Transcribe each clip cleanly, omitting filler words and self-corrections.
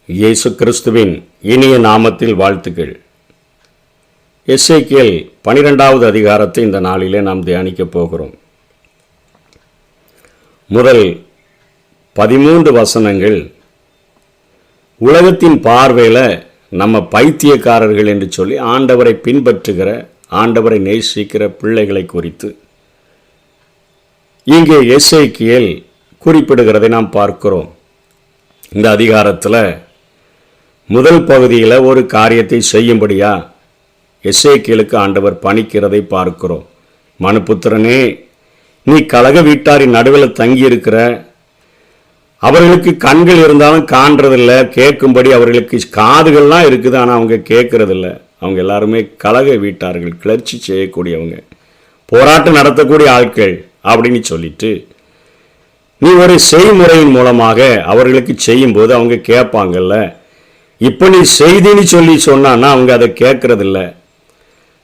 இயேசு கிறிஸ்துவின் இனிய நாமத்தில் வாழ்த்துக்கள். எசேக்கியேல் 12வது அதிகாரத்தை இந்த நாளிலே நாம் தியானிக்கப் போகிறோம். முதல் 13 வசனங்கள் உலகத்தின் பார்வையில் நம்ம பைத்தியக்காரர்கள் என்று சொல்லி ஆண்டவரை பின்பற்றுகிற, ஆண்டவரை நேசிக்கிற பிள்ளைகளை குறித்து இங்கே எசேக்கியேல் குறிப்பிடுகிறதை நாம் பார்க்கிறோம். இந்த அதிகாரத்தில் முதல் பகுதியில் ஒரு காரியத்தை செய்யும்படியா எசேக்கியேலுக்கு ஆண்டவர் பணிக்கிறதை பார்க்கிறோம். மனுபுத்திரனே, நீ கலக வீட்டாரின் நடுவில் தங்கியிருக்கிற, அவர்களுக்கு கண்கள் இருந்தாலும் காண்றதில்ல, கேட்கும்படி அவர்களுக்கு காதுகள்லாம் இருக்குது, ஆனால் அவங்க கேட்கறதில்ல. அவங்க எல்லாருமே கலக வீட்டார்கள், கிளர்ச்சி செய்யக்கூடியவங்க, போராட்டம் நடத்தக்கூடிய ஆட்கள் அப்படின்னு சொல்லிட்டு நீ ஒரு செய்முறையின் மூலமாக அவர்களுக்கு செய்யும்போது அவங்க கேட்பாங்கல்ல. இப்போ நீ செய்தின்னு சொல்லி சொன்னான்னா அவங்க அதை கேட்கறதில்ல.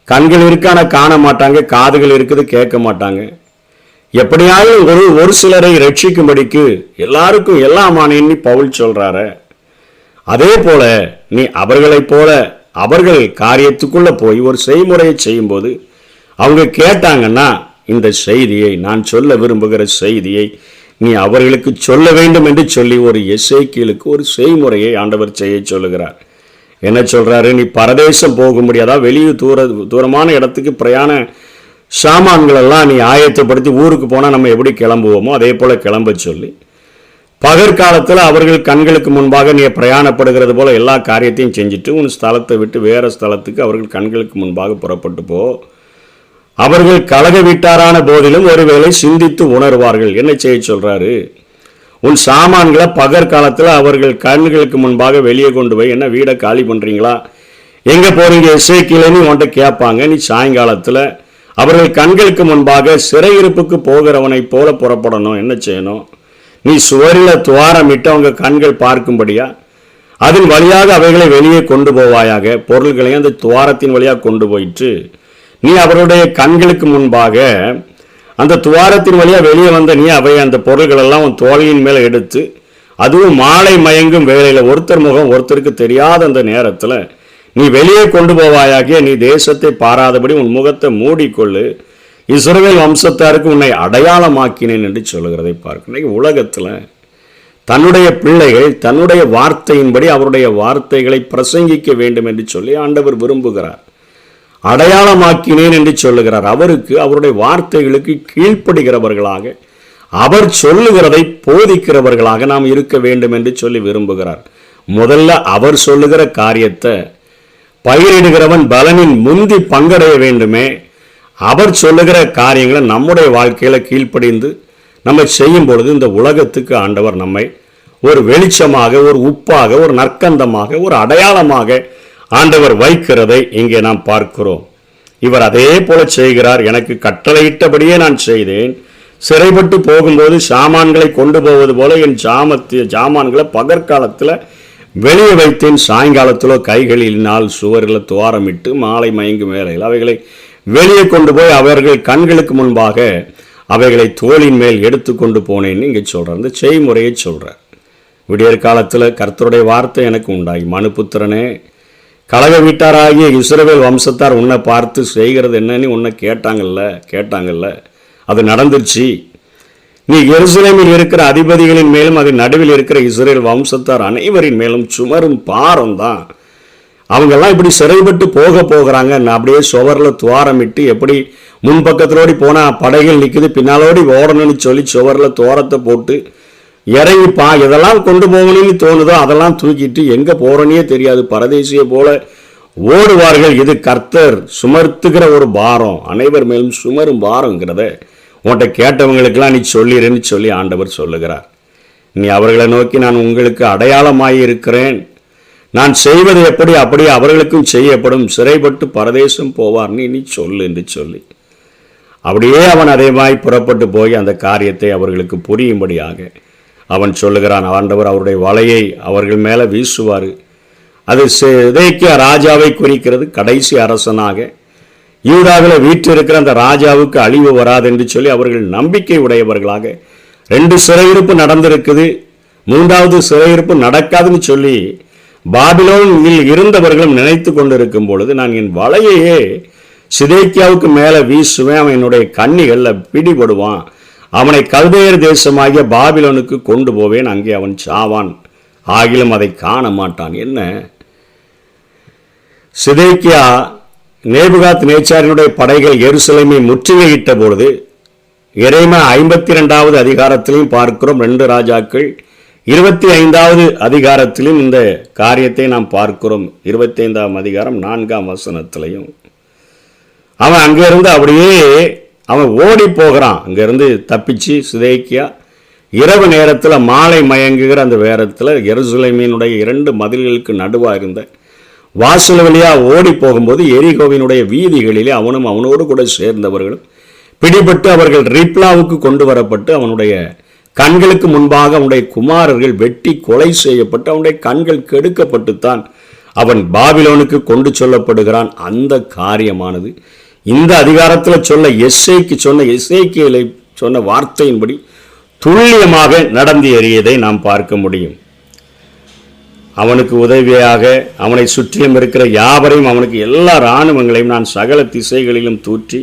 கண்கள் இருக்கான காண மாட்டாங்க, காதுகள் இருக்குது கேட்க மாட்டாங்க. எப்படியாவது ஒரு சிலரை ரட்சிக்கும்படிக்கு எல்லாருக்கும் எல்லாமானேன்னு பவுல் சொல்றாரு. அதே போல நீ அவர்களைப் போல அவர்கள் காரியத்துக்குள்ள போய் ஒரு செய்முறையை செய்யும்போது அவங்க கேட்டாங்கன்னா இந்த செய்தியை, நான் சொல்ல விரும்புகிற செய்தியை நீ அவர்களுக்கு சொல்ல வேண்டும் என்று சொல்லி ஒரு எசேக்கியேலுக்கு ஒரு செய்முறையை ஆண்டவர் செய்ய சொல்லுகிறார். என்ன சொல்றாரு? நீ பரதேசம் போக முடியாதா, வெளியே தூரமான இடத்துக்கு பிரயாண சாமான்கள் எல்லாம் நீ ஆயத்தப்படுத்தி ஊருக்கு போனால் நம்ம எப்படி கிளம்புவோமோ அதே போல கிளம்ப சொல்லி, பகற்காலத்தில் அவர்கள் கண்களுக்கு முன்பாக நீ பிரயாணப்படுகிறது போல எல்லா காரியத்தையும் செஞ்சுட்டு உன் ஸ்தலத்தை விட்டு வேற ஸ்தலத்துக்கு அவர்கள் கண்களுக்கு முன்பாக புறப்பட்டு போ. அவர்கள் கலக வீட்டாரான போதிலும் ஒருவேளை சிந்தித்து உணர்வார்கள். என்ன செய்ய சொல்றாரு? உன் சாமான்களை பகற்காலத்தில் அவர்கள் கண்களுக்கு முன்பாக வெளியே கொண்டு போய், என்ன வீடை காலி பண்ணுறீங்களா, எங்கே போகிறீங்க எசேக்கியேலுன்னு உன்கிட்ட கேட்பாங்க. நீ சாயங்காலத்தில் அவர்கள் கண்களுக்கு முன்பாக சிறையிருப்புக்கு போகிறவனை போல புறப்படணும். என்ன செய்யணும்? நீ சுவரில் துவாரமிட்டு அவங்க கண்கள் பார்க்கும்படியா அதன் வழியாக அவைகளை வெளியே கொண்டு போவாயாக. பொருள்களையும் அந்த துவாரத்தின் வழியாக கொண்டு போயிட்டு நீ அவருடைய கண்களுக்கு முன்பாக அந்த துவாரத்தின் வழியாக வெளியே வந்த நீ அவை அந்த பொருள்களெல்லாம் உன் தோளியின் மேலே எடுத்து, அதுவும் மாலை மயங்கும் வேளையில் ஒருத்தர் முகம் ஒருத்தருக்கு தெரியாத அந்த நேரத்தில் நீ வெளியே கொண்டு போவாயாக. நீ தேசத்தை பாராதபடி உன் முகத்தை மூடிக்கொள்ளு, இஸ்ரவேல் வம்சத்தாருக்கு உன்னை அடையாளமாக்கினேன் என்று சொல்லுகிறதை பார்க்கிறேன். உலகத்தில் தன்னுடைய பிள்ளைகள் தன்னுடைய வார்த்தையின்படி அவருடைய வார்த்தைகளை பிரசங்கிக்க வேண்டும் என்று சொல்லி ஆண்டவர் விரும்புகிறார். அடையாளமாக்கினேன் என்று சொல்லுகிறார். அவருக்கு, அவருடைய வார்த்தைகளுக்கு கீழ்ப்படுகிறவர்களாக, அவர் சொல்லுகிறதை போதிக்கிறவர்களாக நாம் இருக்க வேண்டும் என்று சொல்லி விரும்புகிறார். முதல்ல அவர் சொல்லுகிற காரியத்தை பயிரிடுகிறவன் பலனின் முந்தி பங்கடைய வேண்டுமே. அவர் சொல்லுகிற காரியங்களை நம்முடைய வாழ்க்கையில கீழ்ப்படிந்து நம்ம செய்யும் பொழுது இந்த உலகத்துக்கு ஆண்டவர் நம்மை ஒரு வெளிச்சமாக, ஒரு உப்பாக, ஒரு நற்கந்தமாக, ஒரு அடையாளமாக ஆண்டவர் வைக்கிறதை இங்கே நாம் பார்க்கிறோம். இவர் அதே போல செய்கிறார். எனக்கு கட்டளையிட்டபடியே நான் செய்தேன். சிறைப்பட்டு போகும்போது சாமான்களை கொண்டு போவது போல என் ஜாமான்களை பகற்காலத்தில் வெளியே வைத்தேன். சாயங்காலத்திலோ கைகளினால் சுவரில் துவாரமிட்டு மாலை மயங்கும் வேலையில் அவைகளை வெளியே கொண்டு போய் அவர்கள் கண்களுக்கு முன்பாக அவைகளை தோளின் மேல் எடுத்து கொண்டு போனேன்னு இங்கே சொல்கிறார். இந்த செய்முறையை சொல்கிறார். விடியற் காலத்தில் கர்த்தருடைய வார்த்தை எனக்கு உண்டாகி, மனுபுத்திரனே, கலக வீட்டாராகிய இஸ்ரவேல் வம்சத்தார் உன்னை பார்த்து செய்கிறது என்னன்னு உன்னை கேட்டாங்கல்ல, அது நடந்துருச்சு. நீ எருசலேமில் இருக்கிற அதிபதிகளின் மேலும் அதன் நடுவில் இருக்கிற இஸ்ரவேல் வம்சத்தார் அனைவரின் மேலும் சுமரும் பாரம் தான். அவங்கெல்லாம் இப்படி சிறைப்பட்டு போகிறாங்க. நான் அப்படியே சுவரில் துவாரமிட்டு, எப்படி முன்பக்கத்திலோடி போனால் படைகள் நிற்குது, பின்னாலோடி ஓடணும்னு சொல்லி சுவரில் துவாரத்தை போட்டு இறங்கிப்பா, இதெல்லாம் கொண்டு போகணும்னு தோணுதோ அதெல்லாம் தூக்கிட்டு எங்கே போகிறனே தெரியாது பரதேசிய போல ஓடுவார்கள். இது கர்த்தர் சுமர்த்துகிற ஒரு பாரம், அனைவர் மேலும் சுமரும் பாரங்கிறத உன்கிட்ட கேட்டவங்களுக்கெல்லாம் நீ சொல்லிடுன்னு சொல்லி ஆண்டவர் சொல்லுகிறார். நீ அவர்களை நோக்கி, நான் உங்களுக்கு அடையாளமாகி இருக்கிறேன், நான் செய்வது எப்படி அப்படியே அவர்களுக்கும் செய்யப்படும், சிறைப்பட்டு பரதேசம் போவார் நீ சொல்லு என்று சொல்லி அப்படியே அவன் அதேமாய் புறப்பட்டு போய் அந்த காரியத்தை அவர்களுக்கு புரியும்படியாக அவன் சொல்லுகிறான். ஆண்டவர் அவருடைய வலையை அவர்கள் மேலே வீசுவார். அது சிதேக்கியா ராஜாவை குறிக்கிறது. கடைசி அரசனாக யூதாவில் வீற்றிருக்கிற அந்த ராஜாவுக்கு அழிவு வராது என்று சொல்லி அவர்கள் நம்பிக்கை உடையவர்களாக 2 சிறையிருப்பு நடந்திருக்குது, 3வது சிறையிருப்பு நடக்காதுன்னு சொல்லி பாபிலோனில் இருந்தவர்களும் நினைத்து கொண்டிருக்கும் பொழுது நான் என் வலையையே சிதேக்கியாவுக்கு மேலே வீசுவேன், அவன் என்னுடைய கண்ணிகளில் பிடிபடுவான், அவனை கல்தேயர் தேசமாகிய பாபிலோனுக்கு கொண்டு போவேன், அங்கே அவன் சாவான், ஆகிலும் அதை காண மாட்டான். என்ன சிதேக்கியா நேபுகாத் நேச்சாரினுடைய படைகள் எருசலேமை முற்றுகையிட்ட பொழுது எரேமியா 52வது அதிகாரத்திலையும் பார்க்கிறோம், 2 ராஜாக்கள் 25வது அதிகாரத்திலும் இந்த காரியத்தை நாம் பார்க்கிறோம். 25ஆம் அதிகாரம் 4ஆம் வசனத்திலையும் அவன் அங்கிருந்து அப்படியே அவன் ஓடி போகிறான். அங்கிருந்து தப்பிச்சு சிதேக்கியா இரவு நேரத்தில் மாலை மயங்குகிற அந்த நேரத்தில் எருசலேமினுடைய 2 மதில்களுக்கு நடுவாக இருந்த வாசல் வழியாக ஓடி போகும்போது எரிகோவினுடைய வீதிகளிலே அவனும் அவனோடு கூட சேர்ந்தவர்களும் பிடிபட்டு அவர்கள் ரிப்லாவுக்கு கொண்டு வரப்பட்டு அவனுடைய கண்களுக்கு முன்பாக அவனுடைய குமாரர்கள் வெட்டி கொலை செய்யப்பட்டு அவனுடைய கண்கள் கெடுக்கப்பட்டுத்தான் அவன் பாபிலோனுக்கு கொண்டு சொல்லப்படுகிறான். அந்த காரியமானது இந்த அதிகாரத்தில் சொன்ன எசேக்கியேலை சொன்ன வார்த்தையின்படி துல்லியமாக நடந்து ஏறியதை நாம் பார்க்க முடியும். அவனுக்கு உதவியாக அவனை சுற்றிலும் இருக்கிற யாவரையும் அவனுக்கு எல்லா இராணுவங்களையும் நான் சகல திசைகளிலும் தூற்றி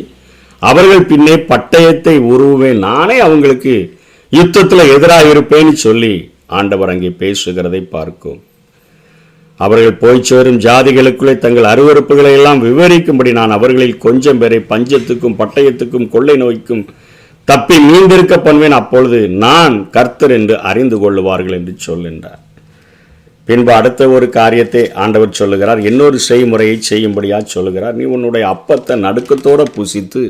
அவர்கள் பின்னே பட்டயத்தை உருவேன், நானே அவங்களுக்கு யுத்தத்தில் எதிராக இருப்பேன்னு சொல்லி ஆண்டவர் அங்கே பேசுகிறதை பார்க்கும். அவர்கள் போய் சேரும் ஜாதிகளுக்குள்ளே தங்கள் அருவருப்புகளை எல்லாம் விவரிக்கும்படி நான் அவர்களில் கொஞ்சம் பேரை பஞ்சத்துக்கும் பட்டயத்துக்கும் கொள்ளை நோய்க்கும் தப்பி மீண்டிருக்க பண்ணுவேன், அப்பொழுது நான் கர்த்தர் என்று அறிந்து கொள்ளுவார்கள் என்று சொல்கின்றார். பின்பு அடுத்த ஒரு காரியத்தை ஆண்டவர் சொல்லுகிறார், இன்னொரு செய்முறையை செய்யும்படியா சொல்லுகிறார். நீ உன்னுடைய அப்பத்தை நடுக்கத்தோடு புசித்து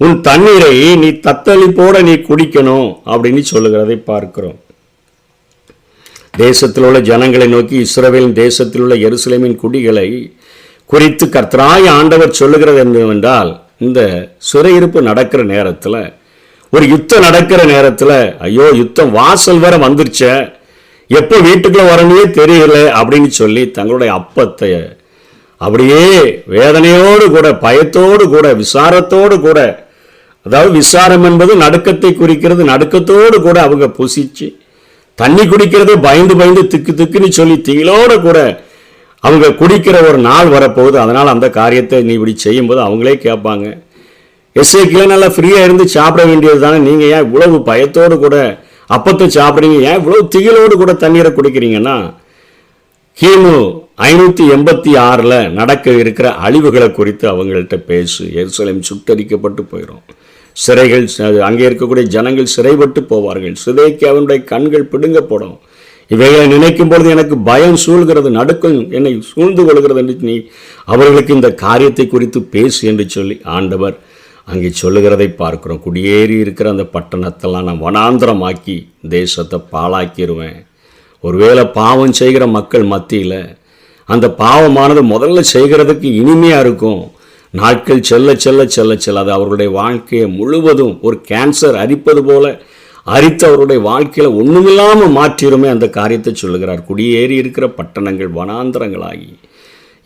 உன் தண்ணீரை நீ தத்தளிப்போட நீ குடிக்கணும் அப்படின்னு சொல்லுகிறதை பார்க்கிறோம். தேசத்தில் உள்ள ஜனங்களை நோக்கி இஸ்ரவேலின் தேசத்தில் உள்ள எருசலேமின் குடிகளை குறித்து கர்த்தராய் ஆண்டவர் சொல்லுகிறது என்னவென்றால், இந்த சிறையிருப்பு நடக்கிற நேரத்தில், ஒரு யுத்தம் நடக்கிற நேரத்தில், ஐயோ யுத்தம் வாசல் வர வந்துருச்ச, எப்போ வீட்டுக்குள்ள வரணுமே தெரியல அப்படின்னு சொல்லி தங்களுடைய அப்பத்தை அப்படியே வேதனையோடு கூட பயத்தோடு கூட விசாரத்தோடு கூட, அதாவது விசாரம் என்பது நடுக்கத்தை குறிக்கிறது, நடுக்கத்தோடு கூட அவங்க புசிச்சு தண்ணி குடிக்கிறது பயந்து பயந்து திக்கு திக்குன்னு சொல்லி திங்களோடு கூட அவங்க குடிக்கிற ஒரு நாள் வரப்போகுது. அதனால் அந்த காரியத்தை நீ இப்படி செய்யும்போது அவங்களே கேட்பாங்க, எஸ்ஐக்கில் நல்லா ஃப்ரீயாக இருந்து சாப்பிட வேண்டியது தானே, நீங்கள் ஏன் இவ்வளவு பயத்தோடு கூட அப்பத்தை சாப்பிட்றீங்க, ஏன் இவ்வளவு திகிலோடு கூட தண்ணீரை குடிக்கிறீங்கன்னா, கிமு 586 நடக்க இருக்கிற அழிவுகளை குறித்து அவங்கள்ட்ட பேசு. எருசலேம் சுட்டரிக்கப்பட்டு போயிடும், சிறைகள் அங்கே இருக்கக்கூடிய ஜனங்கள் சிறைப்பட்டு போவார்கள், சிதேக்கியாவினுடைய கண்கள் பிடுங்கப்படும். இவைகளை நினைக்கும் பொழுது எனக்கு பயம் சூழ்கிறது, நடுக்கம் என்னை சூழ்ந்து கொள்கிறது என்று நீ அவர்களுக்கு இந்த காரியத்தை குறித்து பேசு என்று சொல்லி ஆண்டவர் அங்கே சொல்லுகிறதை பார்க்கிறோம். குடியேறி இருக்கிற அந்த பட்டணத்தெல்லாம் நான் வனாந்திரமாக்கி தேசத்தை பாழாக்கிடுவேன். ஒருவேளை பாவம் செய்கிற மக்கள் மத்தியில் அந்த பாவமானது முதல்ல செய்கிறதுக்கு இனிமையாக இருக்கும், நாட்கள் செல்ல செல்ல செல்ல செல்ல அது அவருடைய வாழ்க்கையை முழுவதும் ஒரு கேன்சர் அரிப்பது போல அரித்து அவருடைய வாழ்க்கையில் ஒன்றுமில்லாமல் மாற்றிடுமே. அந்த காரியத்தை சொல்லுகிறார். குடியேறி இருக்கிற பட்டணங்கள் வனாந்தரங்களாகி,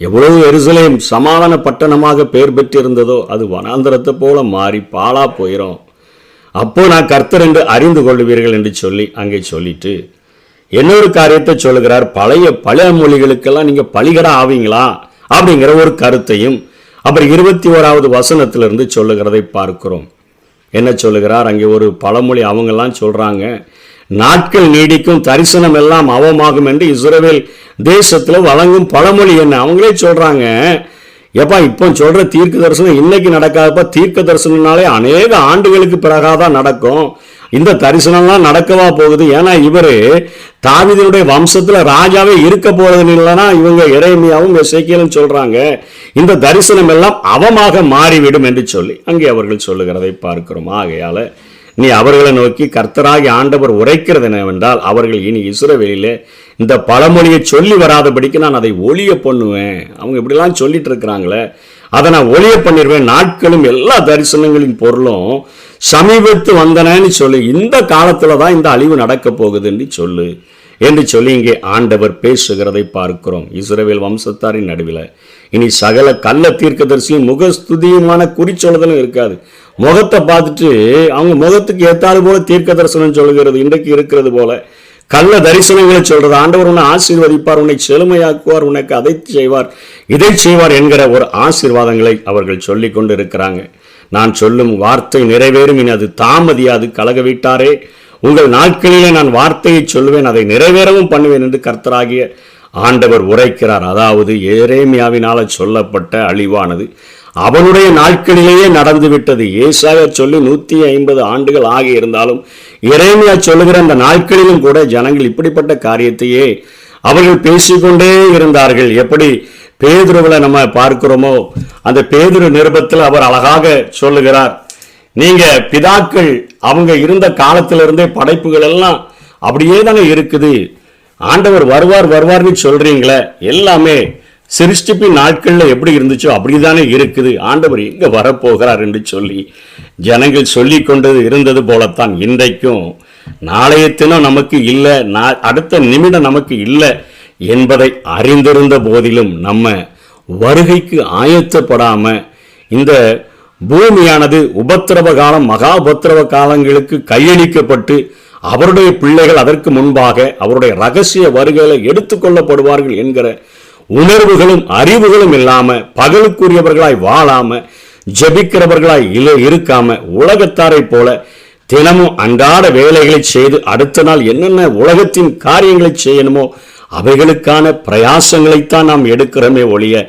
எவ்வளவு எருசலேம் சமாதான பட்டணமாக பெயர் பெற்றிருந்ததோ அது வனாந்தரத்தை போல மாறி பாழா போயிடும். அப்போ நான் கர்த்தர் என்று அறிந்து கொள்வீர்கள் என்று சொல்லி அங்கே சொல்லிட்டு இன்னொரு காரியத்தை சொல்லுகிறார். பழைய மொழிகளுக்கெல்லாம் நீங்கள் பலிகடா ஆவீங்களா அப்படிங்கிற ஒரு கருத்தையும் அப்புறம் 21வது வசனத்திலிருந்து சொல்லுகிறதை பார்க்கிறோம். என்ன சொல்லுகிறார் அங்கே ஒரு பழமொழி அவங்கெல்லாம் சொல்கிறாங்க, நாட்கள் நீடிக்கும் தரிசனம் எல்லாம் அவமாகும் என்று இஸ்ரவேல் தேசத்தில் வழங்கும் பழமொழி. என்ன அவங்களே சொல்கிறாங்க, எப்பா இப்போ சொல்கிற தீர்க்க தரிசனம் இன்னைக்கு நடக்காதப்பா, தீர்க்க தரிசனம்னாலே அநேக ஆண்டுகளுக்கு பிறகாதான் நடக்கும், இந்த தரிசனம்லாம் நடக்கவா போகுது. ஏன்னா இவர் தாவீதினுடைய வம்சத்தில் ராஜாவே இருக்க போறது இல்லைன்னா இவங்க எரேமியாவும் எசேக்கியேலும் சொல்றாங்க, இந்த தரிசனம் எல்லாம் அவமாக மாறிவிடும் என்று சொல்லி அங்கே அவர்கள் சொல்லுகிறதை பார்க்கிறோம். ஆகையால நீ அவர்களை நோக்கி கர்த்தராகி ஆண்டவர் உரைக்கிறது என்னவென்றால், அவர்கள் இனி இஸ்ரவேலிலே இந்த பழமொழியை சொல்லி வராதபடிக்கு நான் அதை ஒளிய பண்ணுவேன். அவங்க இப்படிலாம் சொல்லிட்டு இருக்கிறாங்களே, அதை நான் ஒளிய பண்ணிடுவேன். நாட்களும் எல்லா தரிசனங்களின் பொருளும் சமீபத்து வந்தனன்னு சொல்லி, இந்த காலத்துல தான் இந்த அழிவு நடக்க போகுதுன்னு சொல்லு என்று சொல்லி இங்கே ஆண்டவர் பேசுகிறதை பார்க்கிறோம். இஸ்ரவேல் வம்சத்தாரின் நடுவில் இனி சகல கள்ள தீர்க்கதரிசியும் முகஸ்துதியுமான குறிச்சொல்லுதலும் இருக்காது. முகத்தை பார்த்துட்டு அவங்க முகத்துக்கு ஏத்தாது போல தீர்க்க தரிசனம் சொல்லுகிறது இன்றைக்கு இருக்கிறது போல கள்ள தரிசனங்களை சொல்றது. ஆண்டவர் உன்னை ஆசீர்வதிப்பார், உன்னை செழுமையாக்குவார், உனக்கு அதை செய்வார், இதை செய்வார் என்கிற ஒரு ஆசீர்வாதங்களை அவர்கள் சொல்லிக் கொண்டு இருக்கிறாங்க. நான் சொல்லும் வார்த்தை நிறைவேறும், இனி அது தாமதியாது. கலக விட்டாரே, உங்கள் நாட்களிலே நான் வார்த்தையை சொல்லுவேன், அதை நிறைவேறவும் பண்ணுவேன் என்று கர்த்தராகிய ஆண்டவர் உரைக்கிறார். அதாவது எரேமியாவினால சொல்லப்பட்ட அழிவானது அவனுடைய நாட்களிலேயே நடந்துவிட்டது. ஏசாயா சொல்லி 150 ஆண்டுகள் ஆகி இருந்தாலும் எரேமியா சொல்லுகிற அந்த நாட்களிலும் கூட ஜனங்கள் இப்படிப்பட்ட காரியத்தையே அவர்கள் பேசிக்கொண்டே இருந்தார்கள். எப்படி பேதுருவில் நம்ம பார்க்கிறோமோ, அந்த பேதுரு நிருபத்தில் அவர் அழகாக சொல்லுகிறார், நீங்க பிதாக்கள் அவங்க இருந்த காலத்திலிருந்தே படைப்புகள் எல்லாம் அப்படியே தானே இருக்குது, ஆண்டவர் வருவார் வருவார்னு சொல்றீங்களே, எல்லாமே சிருஷ்டிப்பின் நாட்கள்ல எப்படி இருந்துச்சோ அப்படிதானே இருக்குது, ஆண்டவர் எங்க வரப்போகிறார் என்று சொல்லி ஜனங்கள் சொல்லி கொண்டது இருந்தது போலத்தான் இன்றைக்கும் நாளைய தினம் நமக்கு இல்லை, அடுத்த நிமிடம் நமக்கு இல்லை என்பதை அறிந்திருந்த போதிலும் நம்ம வருகைக்கு ஆயத்தப்படாம இந்த பூமியானது உபத்திரவ காலம், மகா உபத்திரவ காலங்களுக்கு கையளிக்கப்பட்டு அவருடைய பிள்ளைகள் அதற்கு முன்பாக அவருடைய ரகசிய வருகையில எடுத்துக்கொள்ளப்படுவார்கள் என்கிற உணர்வுகளும் அறிவுகளும் இல்லாம, பகலுக்குரியவர்களாய் வாழாம, ஜபிக்கிறவர்களாய் இருக்காம, உலகத்தாரை போல தினமும் அன்றாட வேலைகளை செய்து அடுத்த நாள் என்னென்ன உலகத்தின் காரியங்களை செய்யணுமோ அவைகளுக்கான பிரயாசங்களைத்தான் நாம் எடுக்கிறோமே ஒழிய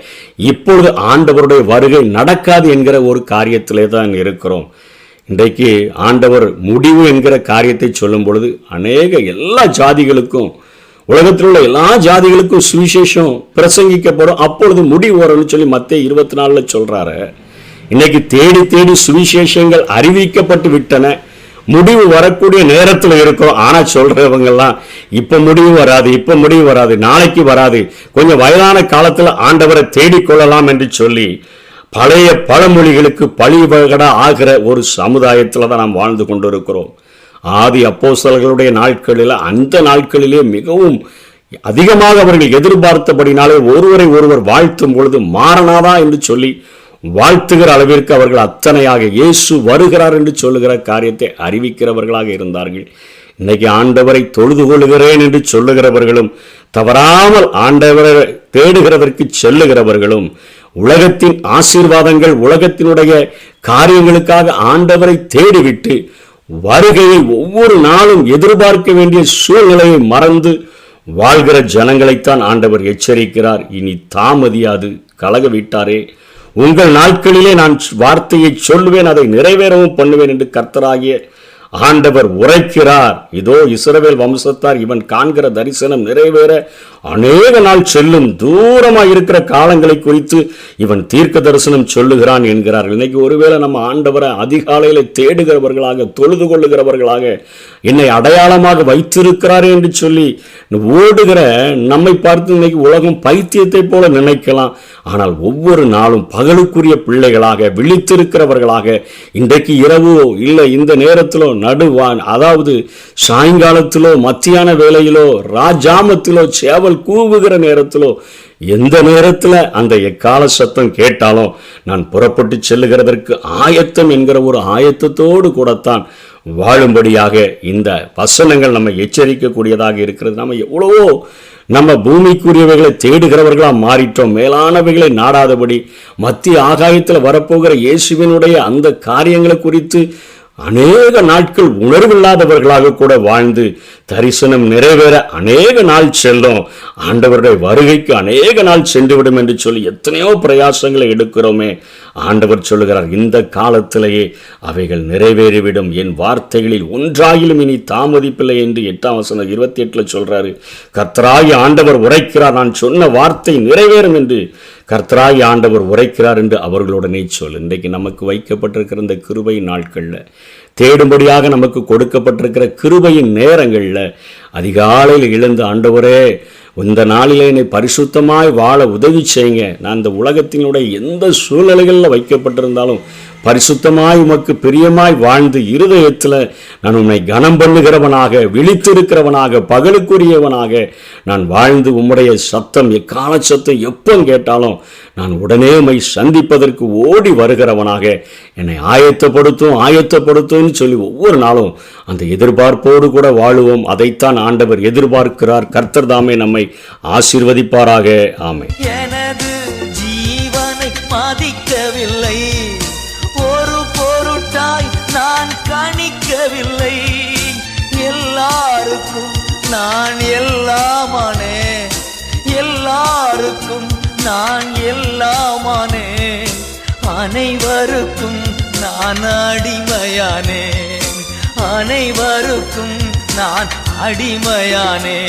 இப்பொழுது ஆண்டவருடைய வருகை நடக்காது என்கிற ஒரு காரியத்திலே தான் இருக்கிறோம். இன்றைக்கு ஆண்டவர் முடிவு என்கிற காரியத்தை சொல்லும் பொழுது அநேக எல்லா ஜாதிகளுக்கும், உலகத்தில் உள்ள எல்லா ஜாதிகளுக்கும் சுவிசேஷம் பிரசங்கிக்கப்படும், அப்பொழுது முடிவு வரும்னு சொல்லி மத்தேயு 24 சொல்றாரு. இன்னைக்கு தேடி தேடி சுவிசேஷங்கள் அறிவிக்கப்பட்டு விட்டன, முடிவு வரக்கூடிய நேரத்தில் இருக்கிறோம். ஆனா சொல்றவங்கெல்லாம் இப்ப முடிவு வராது, இப்ப முடிவு வராது, நாளைக்கு வராது, கொஞ்சம் வயதான காலத்தில் ஆண்டவரை தேடிக்கொள்ளலாம் என்று சொல்லி பழைய பழமொழிகளுக்கு பழிபகடா ஆகிற ஒரு சமுதாயத்தில் தான் நாம் வாழ்ந்து கொண்டிருக்கிறோம். ஆதி அப்போஸ்தலர்களுடைய நாட்களில், அந்த நாட்களிலே மிகவும் அதிகமாக அவர்கள் எதிர்பார்த்தபடினாலே ஒருவரை ஒருவர் வாழ்த்தும் பொழுது மாறனாதா என்று சொல்லி வாழ்த்துகிற அளவிற்கு அவர்கள் அத்தனையாக இயேசு வருகிறார் என்று சொல்லுகிற காரியத்தை அறிவிக்கிறவர்களாக இருந்தார்கள். இன்னைக்கு ஆண்டவரை தொழுது கொள்கிறேன் என்று சொல்லுகிறவர்களும், தவறாமல் ஆண்டவரை தேடுகிறதற்கு செல்லுகிறவர்களும், உலகத்தின் ஆசீர்வாதங்கள் உலகத்தினுடைய காரியங்களுக்காக ஆண்டவரை தேடிவிட்டு வருகையை ஒவ்வொரு நாளும் எதிர்பார்க்க வேண்டிய சூழ்நிலையை மறந்து வாழ்கிற ஜனங்களைத்தான் ஆண்டவர் எச்சரிக்கிறார். இனி தாமதியாது, கலக விட்டாரே, உங்கள் நாட்களிலே நான் வார்த்தையை சொல்லுவேன், அதை நிறைவேறவும் பண்ணுவேன் என்று கர்த்தராகிய ஆண்டவர் உரைக்கிறார். இதோ இஸ்ரவேல் வம்சத்தார் இவன் காண்கிற தரிசனம் நிறைவேற அநேக நாள் செல்லும், தூரமாக இருக்கிற காலங்களை குறித்து இவன் தீர்க்க தரிசனம் சொல்லுகிறான் என்கிறார்கள். இன்னைக்கு ஒருவேளை நம்ம ஆண்டவரை அதிகாலையில தேடுகிறவர்களாக, தொழுது கொள்ளுகிறவர்களாக, என்னை அடையாளமாக வைத்திருக்கிறார் என்று சொல்லி ஓடுகிற நம்மை பார்த்து இன்னைக்கு உலகம் பைத்தியத்தை போல நினைக்கலாம். ஆனால் ஒவ்வொரு நாளும் பகலுக்குரிய பிள்ளைகளாக விழித்திருக்கிறவர்களாக, இன்றைக்கு இரவோ இல்லை இந்த நேரத்திலோ, நடுவான் அதாவது சாயங்காலத்திலோ, மத்தியான வேளையிலோ, ராஜாமத்திலோ, சேவல் கூவுகிற நேரத்திலோ, எந்த நேரத்தில் அந்த எக்கால சத்தம் கேட்டாலும் நான் புறப்பட்டு செல்லுகிறதற்கு ஆயத்தம் என்கிற ஒரு ஆயத்தத்தோடு கூடத்தான் வாழும்படியாக இந்த வசனங்கள் நம்ம எச்சரிக்கக்கூடியதாக இருக்கிறது. நம்ம எவ்வளவோ நம்ம பூமிக்குரியவைகளை தேடுகிறவர்களாக மாறிட்டோம், மேலானவைகளை நாடாதபடி மத்திய ஆகாயத்தில் வரப்போகிற இயேசுவினுடைய அந்த காரியங்களை குறித்து அநேக நாட்கள் உணர்வில்லாதவர்களாக கூட வாழ்ந்து தரிசனம் நிறைவேற அநேக நாள் செல்லும், ஆண்டவருடைய வருகைக்கு அநேக நாள் சென்றுவிடும் என்று சொல்லி எத்தனையோ பிரயாசங்களை எடுக்கிறோமே. ஆண்டவர் சொல்லுகிறார், இந்த காலத்திலேயே அவைகள் நிறைவேறிவிடும், என் வார்த்தைகளில் ஒன்றாயிலும் இனி தாமதிப்பில்லை என்று 8:28 சொல்றாரு. கர்த்தராகிய ஆண்டவர் உரைக்கிறார், நான் சொன்ன வார்த்தை நிறைவேறும் என்று கர்த்தராகிய ஆண்டவர் உரைக்கிறார் என்று அவர்களுடனே சொல். இன்றைக்கு நமக்கு வைக்கப்பட்டிருக்கிற இந்த கிருபை நாட்களில், தேடும்படியாக நமக்கு கொடுக்கப்பட்டிருக்கிற கிருபையின் நேரங்களில் அதிகாலையில் எழுந்து, ஆண்டவரே இந்த நாளிலே என்னை பரிசுத்தமாய் வாழ உதவி செய்யுங்க, நான் இந்த உலகத்தினுடைய எந்த சூழ்நிலைகளில் வைக்கப்பட்டிருந்தாலும் பரிசுத்தமாய் உமக்கு பிரியமாய் வாழ்ந்து இருதயத்தில் நான் உம்மை கனம் பண்ணுகிறவனாக, விழித்திருக்கிறவனாக, பகலுக்குரியவனாக நான் வாழ்ந்து உம்முடைய சத்தம், எக்கால சத்தம் எப்போ கேட்டாலும் நான் உடனே உம்மை சந்திப்பதற்கு ஓடி வருகிறவனாக என்னை ஆயத்தப்படுத்தும்னு சொல்லி ஒவ்வொரு நாளும் அந்த எதிர்பார்ப்போடு கூட வாழுவோம். அதைத்தான் ஆண்டவர் எதிர்பார்க்கிறார். கர்த்தர் தாமே நம்மை ஆசீர்வதிப்பாராக. ஆமென். எனது ஜீவனை மதிக்கவில்லை, ஒரு பொருட்டாய் நான் கணிக்கவில்லை. எல்லாருக்கும் நான் எல்லாமானே, எல்லாருக்கும் நான் எல்லாமானே. அனைவருக்கும் நான் அடிமையானே, அனைவருக்கும் நான் அடிமையானே.